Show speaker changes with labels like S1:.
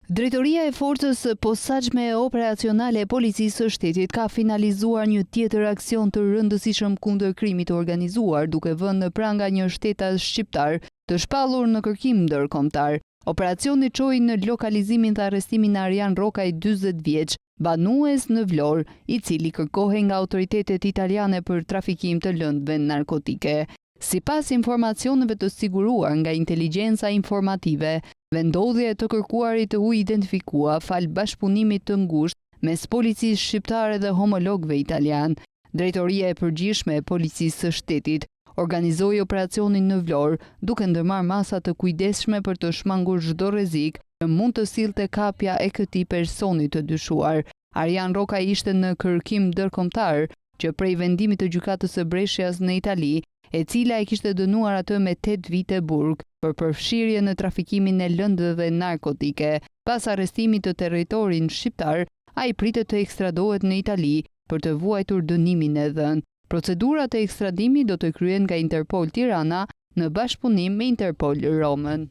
S1: Drejtoria e Forcës së Posaçme Operacionale e Policisë së Shtetit ka finalizuar një tjetër aksion të rëndësishëm kundër krimit të organizuar, duke vënë në pranga një shtetas shqiptar të shpallur në kërkim ndërkombëtar. Operacioni çoi në lokalizimin dhe arrestimin e Arjan Rokaj, 40 vjeç, banues në Vlorë, i cili kërkohej nga autoritetet italiane për trafikim të lëndëve narkotike. Sipas informacioneve të siguruar nga inteligjenca informative, vendodhja e të kërkuarit u identifikua fal bashkëpunimit të ngushtë mes policisë shqiptare dhe homologëve italian. Drejtoria e përgjithshme e Policisë së Shtetit organizoi operacionin në Vlorë, duke ndërmarrë masa të kujdesshme për të shmangur çdo rrezik që mund të sillte kapja e këtij personi të dyshuar. Arjan Rokaj ishte në kërkim ndërkombëtar që prej vendimit të gjykatës së Brescias në Itali, e cila e kishte dënuar atë me 8 vite burg për përfshirje në trafikimin e lëndëve narkotike. Pas arrestimit të territorin shqiptar, ai pritet të ekstradohet në Itali për të vuajtur dënimin e dhënë. Procedurat e ekstradimit do të kryen nga Interpol Tirana në bashkëpunim me Interpol Romën.